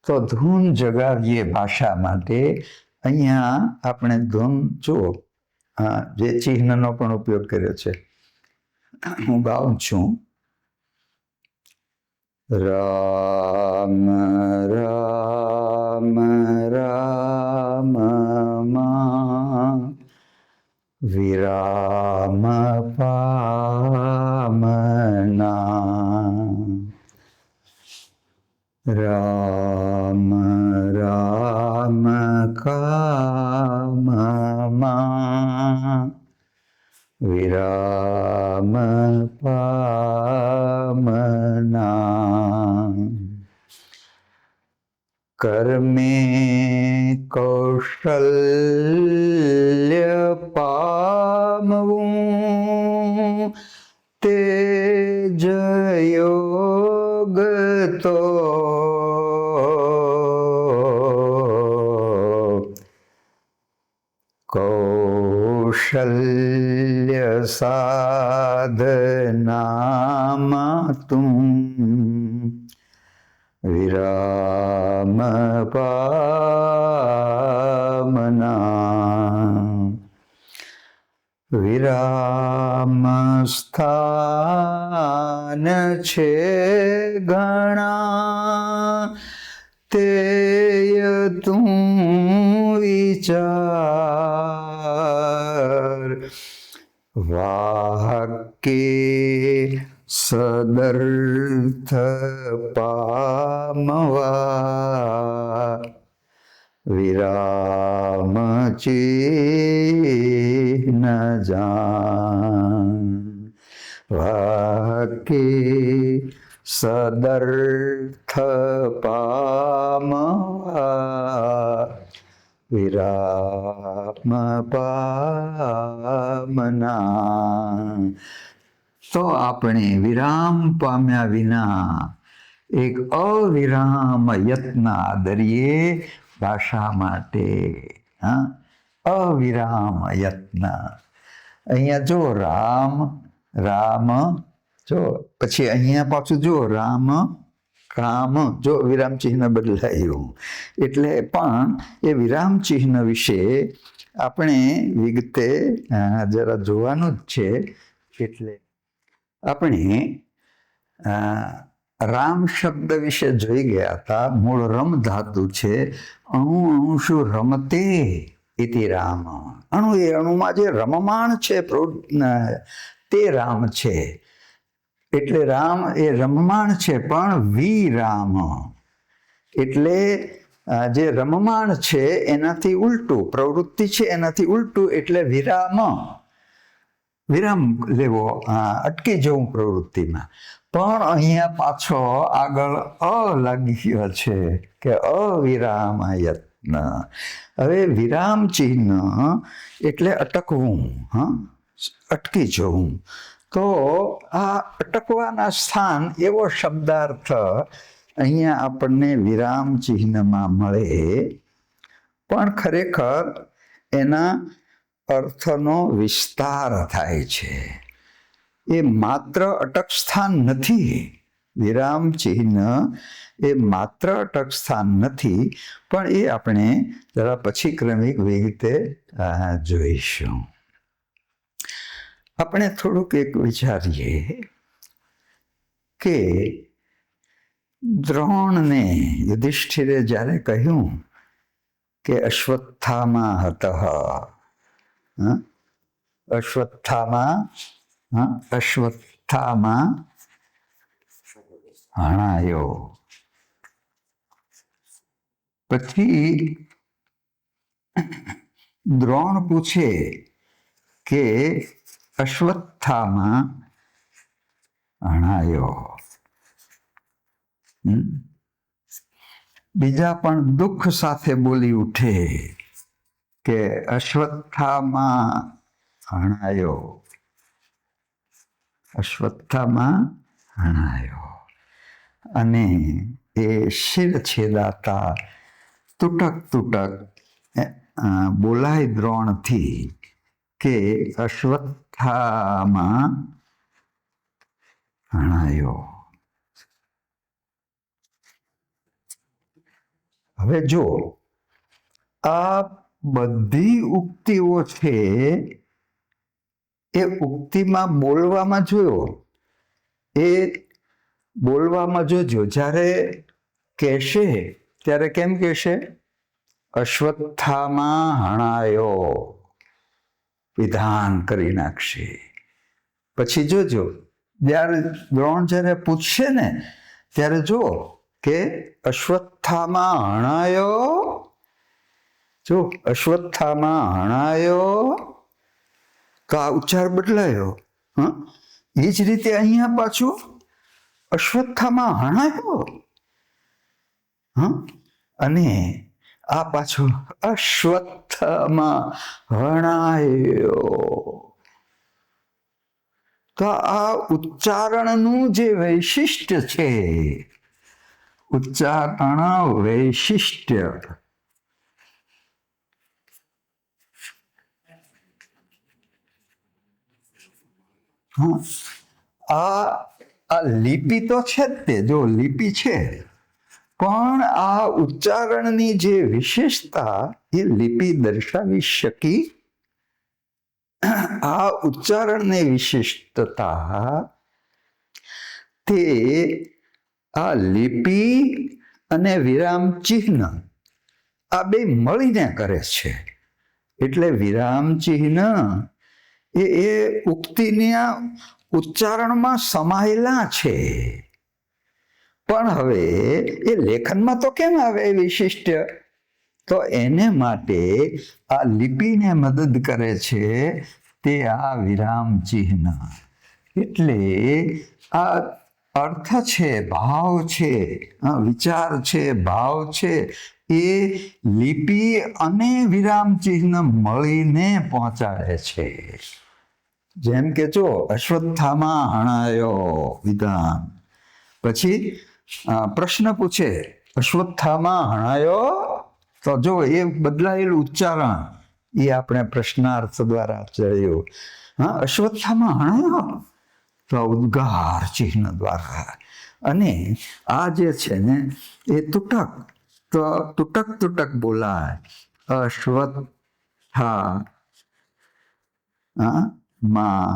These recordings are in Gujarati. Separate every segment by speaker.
Speaker 1: તો ધૂન જગાવીએ ભાષા માટે. અહીંયા આપણે ધૂન જુઓ, જે ચિહ્નનો પણ ઉપયોગ કર્યો છે. હું ગાઉં છું, રામ રામ રામ માં વિરામ પામના. રામ રામ કામમાં વિરામ પામના. કર્મે કૌશલ્ય પામવું તેજ યોગ તો કૌશલ્ય સાધનામાં તું વિરામ પામના. વિરામ સ્થાન છે ઘણા તેય તું વિચાર. વાક્ય સદર્થ પામવા વિરામ ચિહ્ન જાન. વાક્ય સદર્થ પામવા વિરામ પામના. તો આપણે વિરામ પામ્યા વિના એક અવિરામ યત્ન આદરીએ ભાષા માટે. અવિરામ યત્ન. અહીંયા જો રામ રામ, જો પછી અહીંયા પાછું જો રામ કામ, જો વિરામ ચિહ્ન બદલાયું. એટલે પણ એ વિરામ ચિહ્ન વિશે આપણે વિગતે જરા જોવાનું જ છે. એટલે આપણે રામ શબ્દ વિશે જોઈ ગયા હતા. મૂળ રમ ધાતુ છે. અણુ અણુષુ રમતે ઇતિ રામ. અણુ એ અણુમાં જે રમમાણ છે તે રામ છે. એટલે રામ એ રમમાણ છે, પણ વિરામ એટલે જે રમમાણ છે એનાથી ઉલટું, પ્રવૃત્તિ છે એનાથી ઉલટું, એટલે વિરામ. વિરામ લેવો, અટકી જવું પ્રવૃત્તિમાં. પણ અહીંયા પાછો આગળ અ લાગી ગયો છે કે અવિરામ યત્ન. હવે વિરામ ચિહ્ન એટલે અટકવું, અટકી જવું. તો આ અટકવાના સ્થાન એવો શબ્દાર્થ અહીંયા આપણને વિરામ ચિહ્નમાં મળે. પણ ખરેખર એના અર્થનો વિસ્તાર થાય છે. એ માત્ર અટક સ્થાન નથી. વિરામ ચિહ્ન એ માત્ર અટક સ્થાન નથી, પણ એ આપણે જરા પછી ક્રમિક વિગતે જોઈશું. આપણે થોડુંક એક વિચારીએ કે દ્રોણને યુધિષ્ઠિરે જ્યારે કહ્યું કે અશ્વત્થામા હતઃ, અશ્વત્થામા હણાયો. પછી દ્રોણ પૂછે કે અશ્વત્થામા હણાયો. બીજા પણ દુઃખ સાથે બોલી ઉઠે કે અશ્વત્થામા હણાયો, અશ્વત્થામા હણાયો. અને એ શિર છેદાતા તૂટક તૂટક બોલાય દ્રોણથી કે અશ્વત્થામા હણાયો. હવે જો આ બધી ઉક્તિઓ છે એ ઉક્તિમાં બોલવામાં જોયો, એ બોલવામાં જોજો, જ્યારે કહેશે ત્યારે કેમ કહેશે? અશ્વત્થામા હણાયો, વિધાન કરી નાખશે. પછી જોજો જ્યારે દ્રોણ જ્યારે પૂછશે ને ત્યારે જો કે અશ્વત્થામા હણાયો, જો અશ્વત્થામા હણાયો, તો આ ઉચ્ચાર બદલાયો. એ જ રીતે અહીંયા પાછું અશ્વત્થામા હણાયો, અને આ પાછું અશ્વત્થામા હણાયો. તો આ ઉચ્ચારણનું જે વૈશિષ્ટ્ય છે, ઉચ્ચારણ વૈશિષ્ટ્ય, આ લિપિ તો છે જ તે, જો લિપિ છે, પણ આ ઉચ્ચારણની જે વિશેષતા એ લિપિ દર્શાવી શકી. આ ઉચ્ચારણની વિશિષ્ટતા તે આ લિપિ અને વિરામ ચિહ્ન આ બે મળીને કરે છે. એટલે વિરામ ચિહ્ન એ ઉક્તિના ઉચ્ચારણમાં સમાયેલા છે. પણ હવે એ લેખનમાં તો કેમ આવે વિશિષ્ટ? તો એને માટે આ લિપિને મદદ કરે છે તે આ વિરામ ચિહ્ન. એટલે આ અર્થ છે, ભાવ છે, વિચાર છે, ભાવ છે, એ લિપિ અને વિરામ ચિહ્ન મળીને પહોંચાડે છે. જેમ કે જો અશ્વત્થામા હણાયો, વિધાન. પછી પ્રશ્ન પૂછે અશ્વત્થામા હણાયો, તો જો એ બદલાયેલું ઉચ્ચારણ એ આપણે પ્રશ્નાર્થ દ્વારા જોયું. અશ્વત્થામા હણાયો, તો ઉદ્ગાર ચિહ્ન દ્વારા. અને આ જે છે ને એ તૂટક, તો તૂટક તૂટક બોલાય. અશ્વત્થા માં,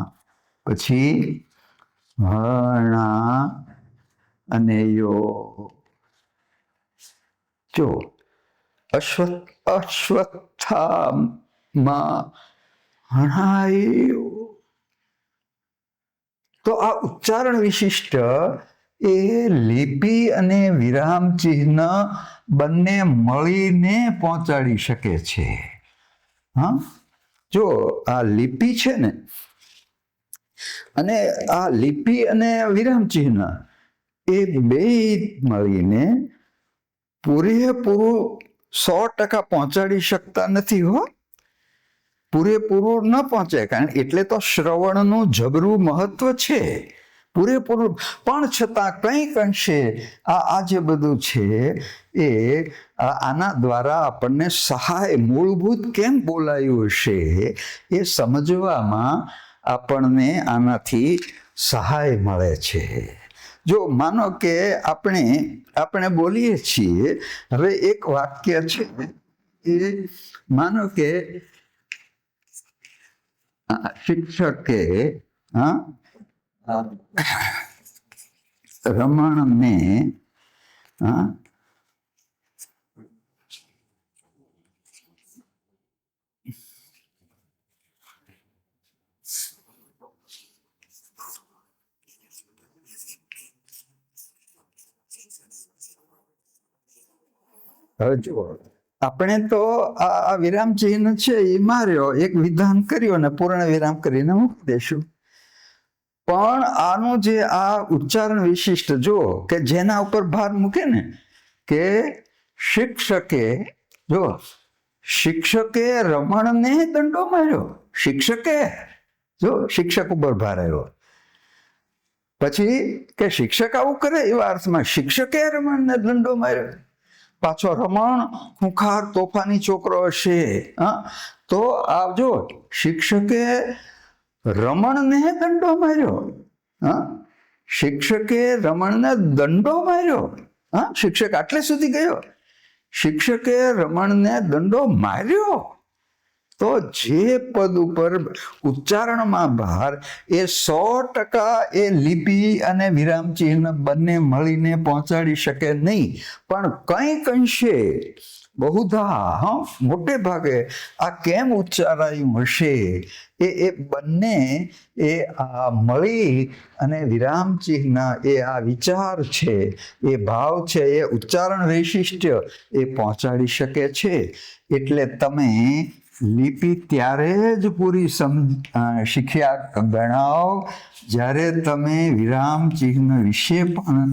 Speaker 1: પછી હણા અને યો. જો અશ્વત્થામાં હણાયો, તો આ ઉચ્ચારણ વિશિષ્ટ એ લિપિ અને વિરામ ચિહ્ન બંને મળીને પહોંચાડી શકે છે. જો આ લિપિ છે ને, અને આ લિપિ અને વિરામ ચિહ્ન એ બે મળીને પૂરેપૂરું 100% પહોંચાડી શકતા નથી. પૂરેપૂરું ન પહોંચે, કારણ એટલે તો શ્રવણનું જબરું મહત્વ છે. પૂરેપૂરું પણ છતાં કંઈક અંશે આ જે બધું છે એ આના દ્વારા આપણને સહાય, મૂળભૂત કેમ બોલાયું હશે એ સમજવામાં આપણને આનાથી સહાય મળે છે. જો માનો કે આપણે બોલીએ છીએ, હવે એક વાક્ય છે એ માનો કે શિક્ષકે રમણને હવે જુઓ, આપણે તો આ વિરામ ચિહ્ન છે એ માર્યો, એક વિધાન કર્યો ને પૂર્ણ વિરામ કરીને મૂકી દેશું. પણ આનું જે આ ઉચ્ચારણ વિશિષ્ટ જો કે જેના ઉપર ભાર મૂકે ને કે શિક્ષકે રમણને દંડો માર્યો. શિક્ષકે જો શિક્ષક ઉપર ભાર આવ્યો. પછી કે શિક્ષક આવું કરે એવા અર્થમાં શિક્ષકે રમણને દંડો માર્યો. પાછો રમણ ખૂંખાર તોફાની છોકરો હશે, તો આવજો શિક્ષકે રમણને દંડો માર્યો. શિક્ષકે રમણને દંડો માર્યો. શિક્ષક આટલે સુધી ગયો શિક્ષકે રમણને દંડો માર્યો. તો જે પદ ઉપર ઉચ્ચારણમાં ભાર એ 100% એ લિપિ અને વિરામચિહ્ન બંને મળીને પહોંચાડી શકે નહીં, પણ કંઈક અંશે બહુધા મોટે ભાગે આ કેમ ઉચ્ચારાયું હશે એ બંને એ આ મળી અને વિરામચિહ્ન એ આ વિચાર છે, એ ભાવ છે, એ ઉચ્ચારણ વૈશિષ્ટ્ય એ પહોંચાડી શકે છે. એટલે તમે લિપિ ત્યારે જ પૂરી શીખ્યા ગણાવ જ્યારે તમે વિરામચિહ્ન વિશે પણ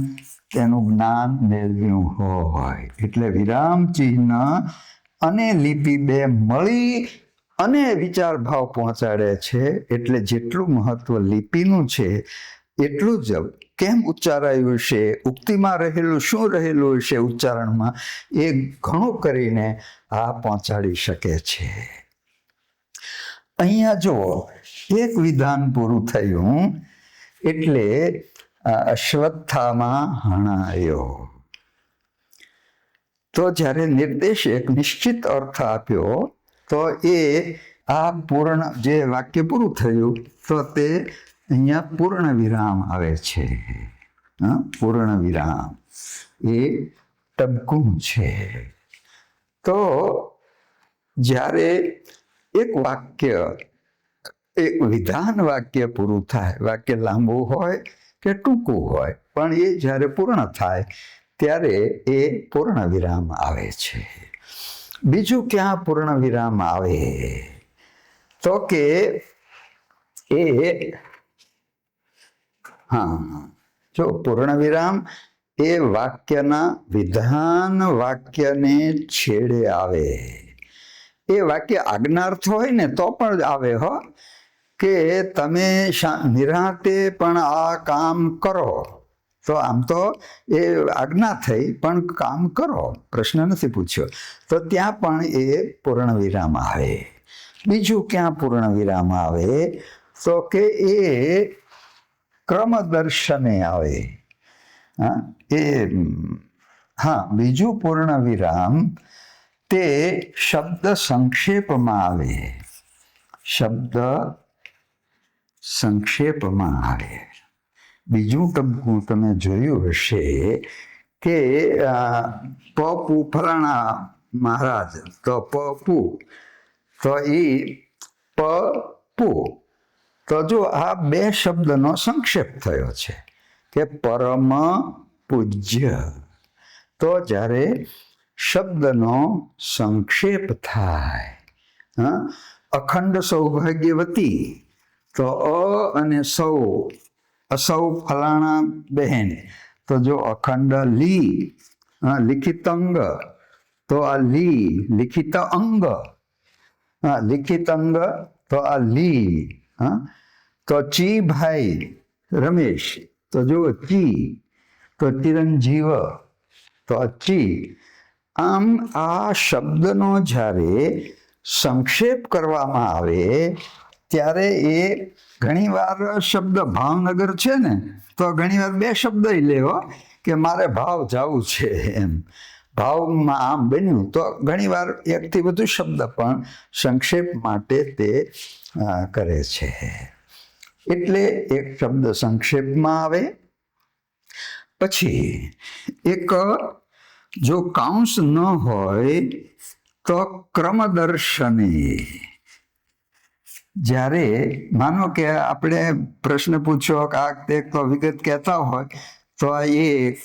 Speaker 1: તેનું જ્ઞાન મેળવ્યું હોય. એટલે વિરામચિહ્ન અને લિપિ બે મળી અને વિચાર ભાવ પહોંચાડે છે. એટલે જેટલું મહત્વ લિપિનું છે એટલું જ કેમ ઉચ્ચારાયું હશે, ઉક્તિમાં રહેલું શું રહેલું હશે ઉચ્ચારણમાં, એ ઘણું કરીને આ પહોંચાડી શકે છે. અહીંયા જો એક વિધાન પૂરું થયું એટલે અશ્વત્થામા હણાયો. તો જ્યારે નિર્દેશ એક નિશ્ચિત અર્થ આપ્યો તો એ આ પૂર્ણ જે વાક્ય પૂરું થયું તો તે અહીંયા પૂર્ણ વિરામ આવે છે. પૂર્ણ વિરામ એ ટબકું છે. તો જ્યારે એક વાક્ય, એક વિધાન વાક્ય પૂરું થાય, વાક્ય લાંબુ હોય કે ટૂંકું હોય, પણ એ જ્યારે પૂર્ણ થાય ત્યારે એ પૂર્ણ વિરામ આવે છે. બીજું ક્યાં પૂર્ણ વિરામ આવે તો કે એ જો પૂર્ણ વિરામ એ વાક્યના વિધાન વાક્યને છેડે આવે. એ વાક્ય આજ્ઞાર્થ હોય ને તો પણ આવે હો, કે તમે નિરાંતે પણ આ કામ કરો. તો આમ તો એ આજ્ઞા થઈ પણ કામ કરો, પ્રશ્ન નથી પૂછ્યો, તો ત્યાં પણ એ પૂર્ણ વિરામ આવે. બીજું ક્યાં પૂર્ણ વિરામ આવે તો કે એ ક્રમદર્શને આવે. બીજું પૂર્ણ વિરામ તે શબ્દ સંક્ષેપમાં આવે. શબ્દ સંક્ષેપમાં આવે. બીજું ટબકું તમે જોયું હશે કે પપુ ફલાણા મહારાજ, તો પપુ તો એ પપુ, તો જો આ બે શબ્દનો સંક્ષેપ થયો છે કે પરમ પૂજ્ય. તો જ્યારે શબ્દનો સંક્ષેપ થાય, અખંડ સૌભાગ્યવતી, તો અ અને સૌ, અસૌ ફલાણા બહેન, તો જો અખંડ લી, લિખિત અંગ, તો આ લી લિખિત અંગ, લિખિત અંગ તો આ લી, તો ચી ભાઈ રમેશ, તો જો ચી, તો ચિરંજીવ, તો ચી. આમ આ શબ્દનો જ્યારે સંક્ષેપ કરવામાં આવે ત્યારે એ ઘણીવાર શબ્દ ભાવનગર છે ને, તો ઘણીવાર બે શબ્દ લેવો કે મારે ભાવ જવું છે એમ, ભાવમાં આમ બન્યું, તો ઘણીવાર એકથી વધુ શબ્દ પણ સંક્ષેપ માટે તે કરે છે. એટલે એક શબ્દ સંક્ષેપમાં આવે. પછી એક જો કાંસ ન હોય તો ક્રમદર્શને. જ્યારે માનો કે આપણે પ્રશ્ન પૂછ્યો કે આ એક તો વિગત કહેતા હોય તો આ એક,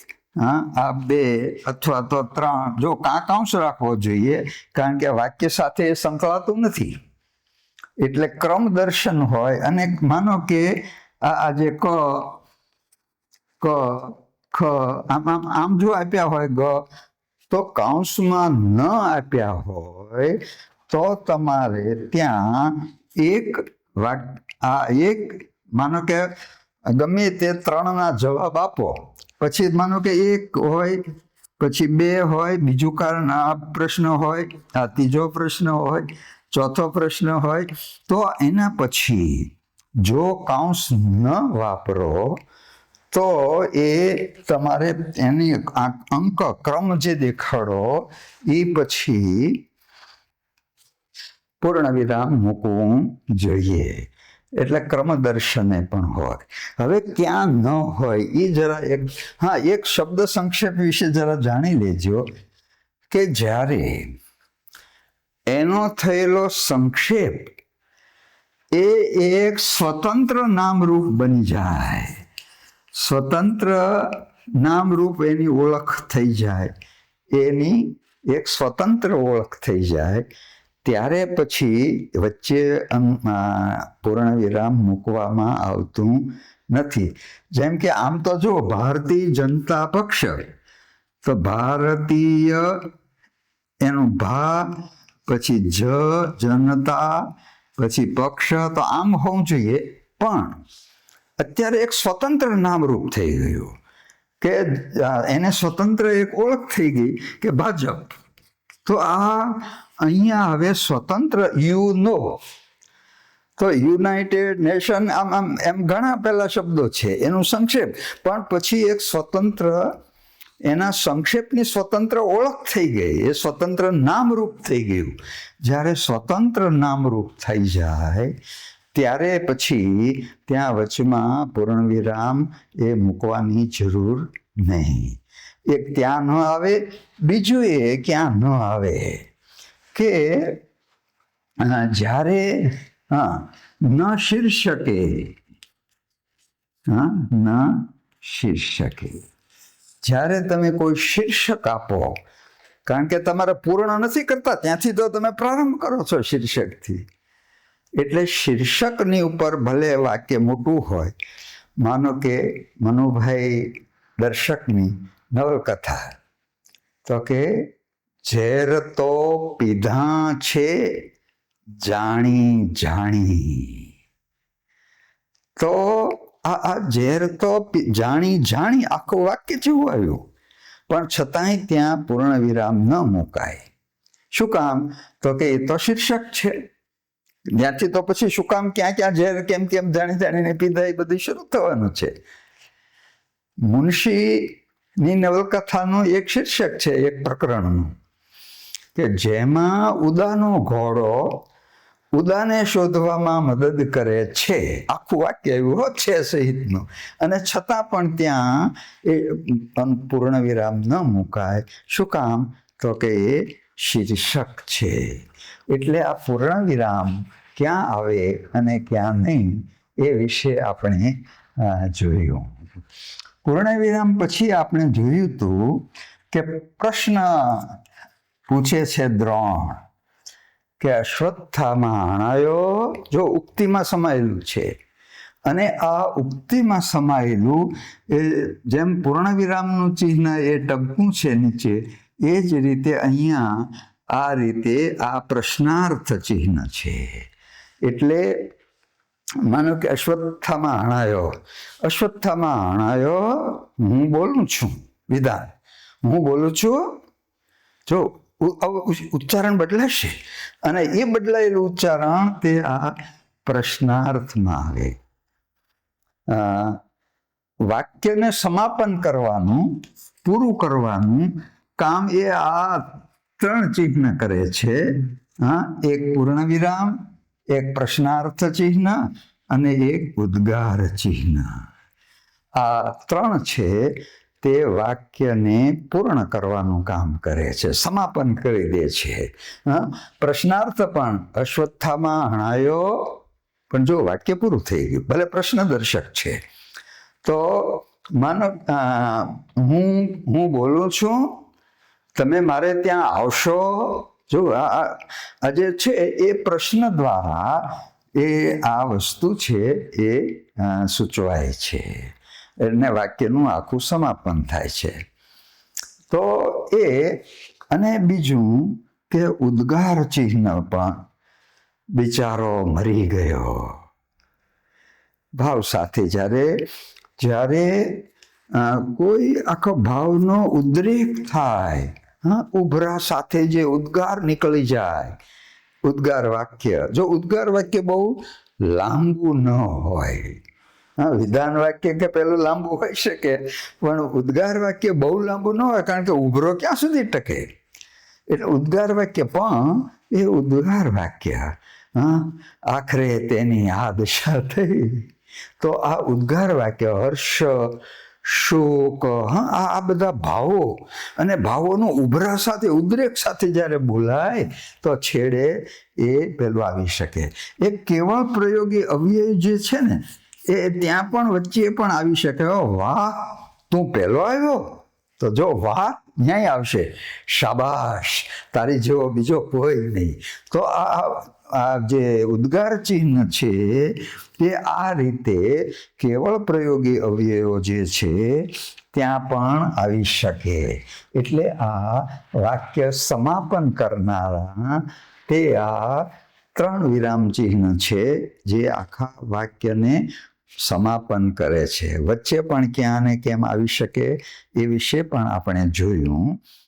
Speaker 1: આ બે અથવા તો ત્રણ, જો કાંસ રાખવો જોઈએ, કારણ કે વાક્ય સાથે સંકળાતું નથી. એટલે ક્રમ દર્શન હોય. અને માનો કે આ જે ક ખ આમ જો આપ્યા હોય ગ, તો કાંસમાં ન આપ્યા હોય તો તમારે ત્યાં એક માનો કે ગમે તે ત્રણના જવાબ આપો, પછી માનો કે એક હોય, પછી બે હોય, બીજું કારણ આ પ્રશ્ન હોય, આ ત્રીજો પ્રશ્ન હોય, ચોથો પ્રશ્ન હોય, તો એના પછી જો કાંસ ન વાપરો તો એ તમારે એની અંક ક્રમ જે દેખાડો એ પછી પૂર્ણ વિરામ મૂકવું જોઈએ. એટલે ક્રમદર્શને પણ હોય. હવે ક્યાં ન હોય એ જરા એક શબ્દ સંક્ષેપ વિશે જરા જાણી લેજો કે જ્યારે એનો થયેલો સંક્ષેપ એ એક સ્વતંત્ર નામરૂપ બની જાય, સ્વતંત્ર નામરૂપ એની ઓળખ થઈ જાય, એની એક સ્વતંત્ર ઓળખ થઈ જાય, ત્યારે પછી વચ્ચે પૂર્ણ વિરામ મૂકવામાં આવતું નથી. જેમ કે આમ તો જો ભારતીય જનતા પક્ષ, તો ભારતીય એનું ભા પછી જનતા પછી પક્ષ, તો આમ હોવું જોઈએ. પણ અત્યારે એક સ્વતંત્ર નામરૂપ થઈ ગયું કે એને સ્વતંત્ર એક ઓળખ થઈ ગઈ કે ભાજપ. તો અહીંયા હવે સ્વતંત્ર તો યુનાઇટેડ નેશન એમ ઘણા પહેલા શબ્દો છે, એનું સંક્ષેપ. પણ પછી એક સ્વતંત્ર એના સંક્ષેપની સ્વતંત્ર ઓળખ થઈ ગઈ, એ સ્વતંત્ર નામરૂપ થઈ ગયું. જ્યારે સ્વતંત્ર નામરૂપ થઈ જાય ત્યારે પછી ત્યાં વચમાં પૂર્ણ વિરામ એ મૂકવાની જરૂર નહીં. એક ત્યાં ન આવે, બીજું એ ક્યાં ન આવે કે જ્યારે ન શીર્ષકે જ્યારે તમે કોઈ શીર્ષક આપો, કારણ કે તમારે પૂર્ણ નથી કરતા, ત્યાંથી તો તમે પ્રારંભ કરો છો શીર્ષકથી. એટલે શીર્ષકની ઉપર ભલે વાક્ય મોટું હોય, માનો કે મનુભાઈ દર્શકની નવલકથા, તો કે ઝેર તો પીધા છે જાણી જાણી. તો આ ઝેર તો જાણી જાણી આખું વાક્ય જેવું આવ્યું, પણ છતાંય ત્યાં પૂર્ણ વિરામ ન મુકાય. શું કામ? તો કે એ તો શીર્ષક છે. ત્યાંથી તો પછી શું કામ ક્યાં ક્યાં ઝેર કેમ કેમ જાણી જાણીને પીધા એ બધું શરૂ થવાનું છે. મુનશીની નવલકથાનું એક શીર્ષક છે, એક પ્રકરણનું, કે જેમાં ઉદાનો ઘોડો ઉદાને શોધવામાં મદદ કરે છે. આખું વાક્ય એવું છે સહિતનું, અને છતાં પણ ત્યાં એ પૂર્ણ વિરામ ન મુકાય. શું કામ? તો કે એ શીર્ષક છે. એટલે આ પૂર્ણ વિરામ ક્યાં આવે અને ક્યાં નહીં એ વિશે આપણે જોયું. પૂર્ણ વિરામ પછી આપણે જોયું હતું કે પ્રશ્ન પૂછે છે દ્રોણ કે અશ્વત્થામા હણાયો, જો ઉક્તિમાં સમાયેલું છે, અને આ ઉક્તિમાં સમાયેલું એ જેમ પૂર્ણ વિરામનું ચિહ્ન એ ટપકું છે નીચે, એ જ રીતે અહીંયા આ રીતે આ પ્રશ્નાર્થ ચિહ્ન છે. એટલે માનો કે અશ્વત્થામા હણાયો, અશ્વત્થામા હણાયો, હું બોલું છું, વિધાન હું બોલું છું. જો ઉચ્ચારણ બદલાશે, અને એ બદલાયેલું ઉચ્ચારણ તે આ પ્રશ્નાર્થમાં આવે. વાક્યને સમાપન કરવાનું, પૂરું કરવાનું કામ એ આ ત્રણ ચિહ્ન કરે છે. એક પૂર્ણ વિરામ, એક પ્રશ્નાર્થ ચિહ્ન અને એક ઉદ્ગાર ચિહ્ન. આ ત્રણ છે તે વાક્યને પૂર્ણ કરવાનું કામ કરે છે, સમાપન કરી દે છે. પ્રશ્નાર્થ પણ અશ્વત્થામા હણાયો, પણ જો વાક્ય પૂરું થઈ ગયું, ભલે પ્રશ્ન દર્શક છે. તો માનો હું બોલું છું, તમે મારે ત્યાં આવશો. જો આ જે છે એ પ્રશ્ન દ્વારા એ આ વસ્તુ છે એ સૂચવાય છે, એને વાક્યનું આખું સમાપન થાય છે. તો એ, અને બીજું કે ઉદ્ગાર ચિહ્ન પણ બિચારો મરી ગયો ભાવ સાથે. જ્યારે કોઈ આખો ભાવનો ઉદ્રેક થાય, ઉભરા સાથે જે ઉદ્ગાર નીકળી જાય, ઉદ્ગાર વાક્ય, જો ઉદ્ગાર વાક્ય બહુ લાંબુ ન હોય, હા, વિધાન વાક્ય કે પેલું લાંબુ હોઈ શકે, પણ ઉદ્ગાર વાક્ય બહુ લાંબુ ન હોય, કારણ કે ઉભરો ક્યાં સુધી ટકે. એટલે ઉદ્ગાર વાક્ય પણ એ ઉદ્ગાર વાક્ય. હા, આખરે તેની આ દશા થઈ. તો આ ઉદ્ગાર વાક્ય હર્ષ, શોક, હા, આ બધા ભાવો, અને ભાવોનો ઉભરા સાથે, ઉદ્રેક સાથે જ્યારે બોલાય તો છેડે એ પેલું આવી શકે. એક કેવળ પ્રયોગી અવ્યય જે છે ને, એ ત્યાં પણ વચ્ચે પણ આવી શકે. વાહ, તું પેલો આવ્યો, તો જો વાહ ન્યાય આવશે, શાબાશ, તારી જેવો બીજો કોઈ નહીં. તો આ જે ઉદ્ગાર ચિહ્ન છે તે આ રીતે કેવળ પ્રયોગી અવયવો જે છે ત્યાં પણ આવી શકે. એટલે આ વાક્ય સમાપન કરનારા તે આ 3 વિરામ ચિહ્ન છે જે આખા વાક્યને સમાપન કરે છે. વચ્ચે પણ ક્યાં ને કેમ આવી શકે એ વિશે પણ આપણે જોયું.